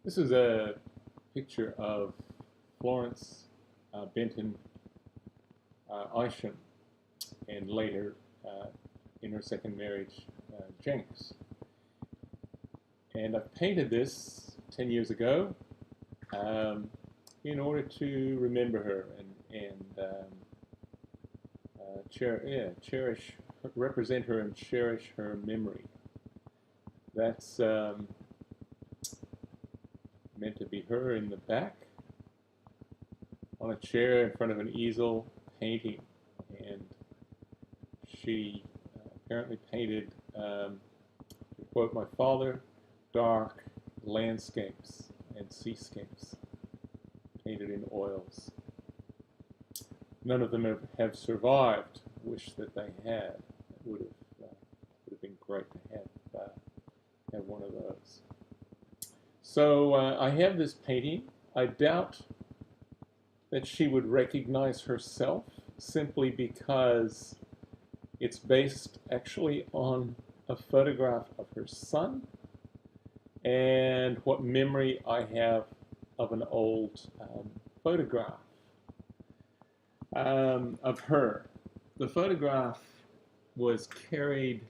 This is a picture of Florence Benton Isham, and later in her second marriage, Jenks. And I painted this 10 years ago in order to remember her and cherish, represent her and cherish her memory. That's meant to be her in the back on a chair in front of an easel painting, and she apparently painted, to quote my father, dark landscapes and seascapes painted in oils. None of them have survived. Wish that they had. It would have been great to have one of those. So I have this painting. I doubt that she would recognize herself, simply because it's based actually on a photograph of her son and what memory I have of an old photograph of her. The photograph was carried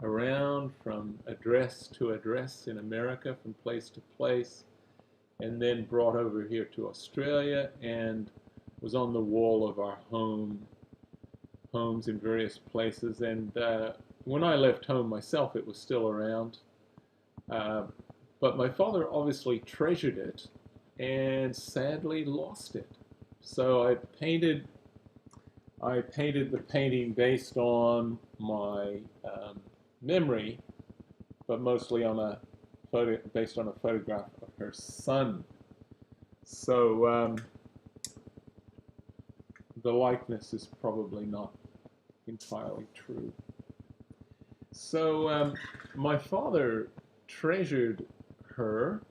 around from address to address in America, from place to place, and then brought over here to Australia and was on the wall of our homes in various places. And when I left home myself, it was still around. But my father obviously treasured it and sadly lost it. So I painted the painting based on my memory, but mostly on based on a photograph of her son. So the likeness is probably not entirely true. So my father treasured her,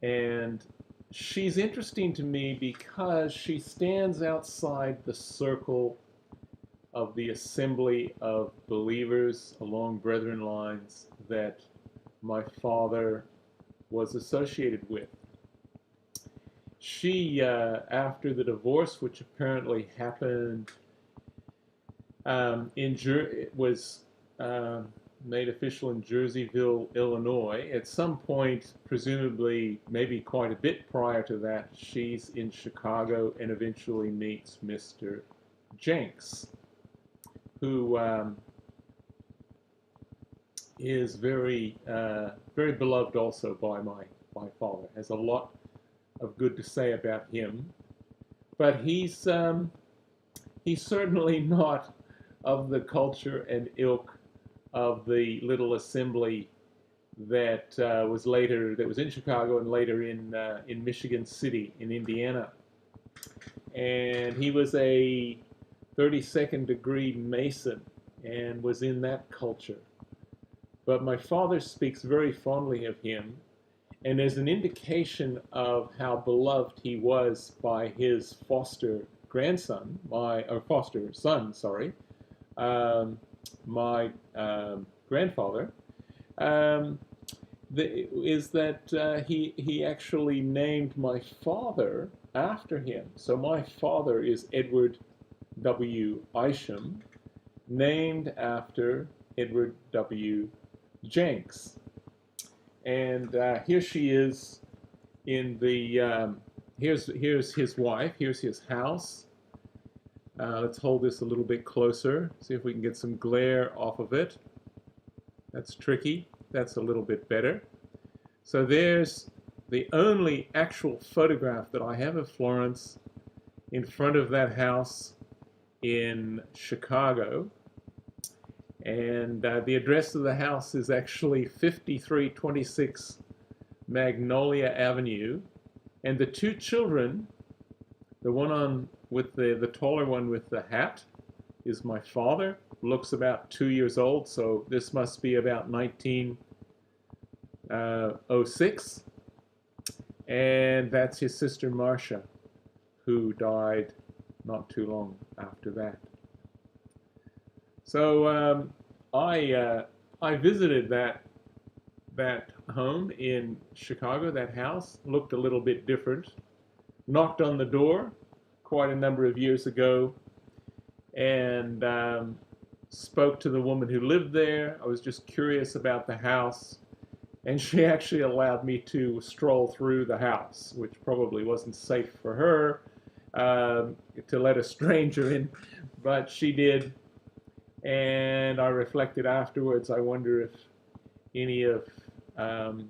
and she's interesting to me because she stands outside the circle of the assembly of believers along brethren lines that my father was associated with. She, after the divorce, which apparently happened was made official in Jerseyville, Illinois. At some point, presumably maybe quite a bit prior to that, she's in Chicago and eventually meets Mr. Jenks, who is very beloved also by my father. Has a lot of good to say about him, but he's certainly not of the culture and ilk of the little assembly that was in Chicago and later in Michigan City in Indiana. And he was a 32nd degree Mason and was in that culture. But my father speaks very fondly of him, and as an indication of how beloved he was by his foster grandson, foster son, sorry, my grandfather, is that he actually named my father after him. So my father is Edward W. Isham, named after Edward W. Jenks. And here she is in the, here's his wife, here's his house. Let's hold this a little bit closer, see if we can get some glare off of it. That's tricky. That's a little bit better. So there's the only actual photograph that I have of Florence in front of that house in Chicago. And the address of the house is actually 5326 Magnolia Avenue. And the two children, the one with the taller one with the hat, is my father. Looks about 2 years old, so this must be about 1906. And that's his sister Marcia, who died not too long after that. So I visited that that home in Chicago, that house, looked a little bit different. Knocked on the door quite a number of years ago and spoke to the woman who lived there. I was just curious about the house, and she actually allowed me to stroll through the house, which probably wasn't safe for her to let a stranger in, but she did. And I reflected afterwards, I wonder if any of um,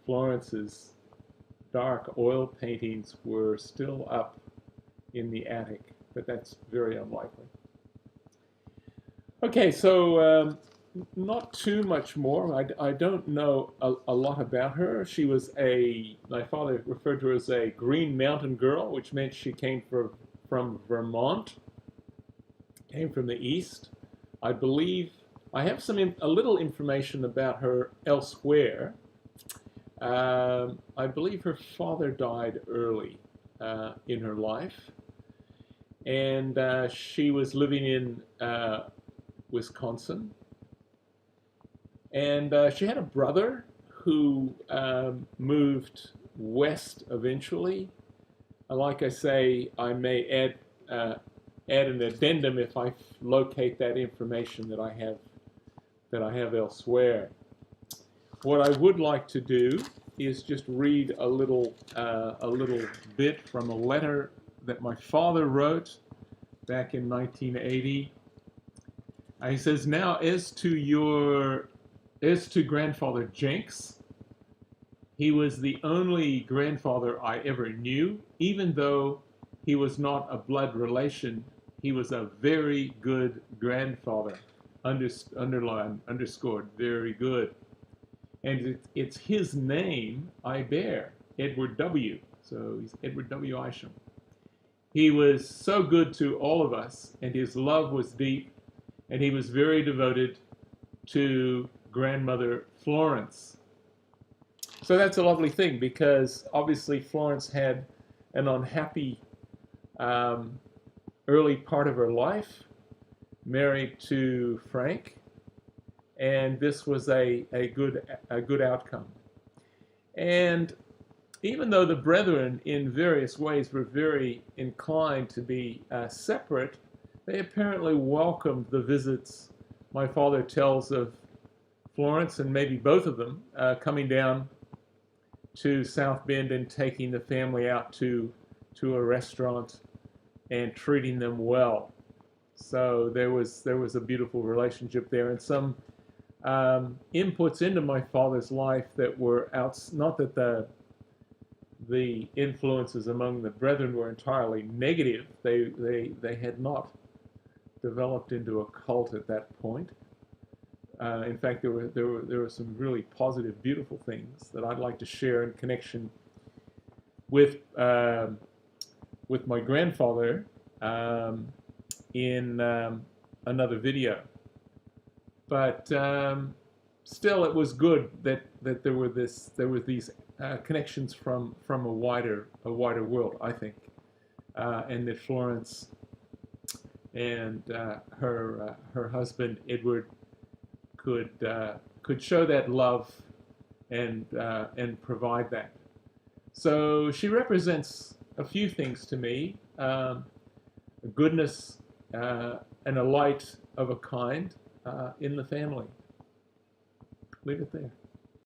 Florence's dark oil paintings were still up in the attic, but that's very unlikely. Okay, so not too much more. I don't know a lot about her. She was my father referred to her as a Green Mountain girl, which meant she came from Vermont, came from the east. I believe I have a little information about her elsewhere. I believe her father died early in her life, and she was living in Wisconsin. And she had a brother who moved west eventually. Like I say, I may add an addendum if I locate that information that I have elsewhere. What I would like to do is just read a little bit from a letter that my father wrote back in 1980. He says, "Now as to grandfather Jenks, he was the only grandfather I ever knew. Even though he was not a blood relation, he was a very good grandfather." Underscored, very good. And it's his name I bear, Edward W. So he's Edward W. Isham. He was so good to all of us, and his love was deep, and he was very devoted to grandmother Florence. So that's a lovely thing, because obviously Florence had an unhappy early part of her life, married to Frank, and this was a good outcome. And even though the brethren in various ways were very inclined to be separate, they apparently welcomed the visits. My father tells of Florence and maybe both of them coming down to South Bend and taking the family out to a restaurant and treating them well. So there was a beautiful relationship there, and some inputs into my father's life that were not that the influences among the brethren were entirely negative. They had not developed into a cult at that point. In fact, there were some really positive, beautiful things that I'd like to share in connection with my grandfather in another video. But still, it was good that there were these connections from a wider world, I think, and that Florence and her husband Edward could show that love and provide that. So she represents a few things to me: a goodness and a light of a kind in the family. Leave it there.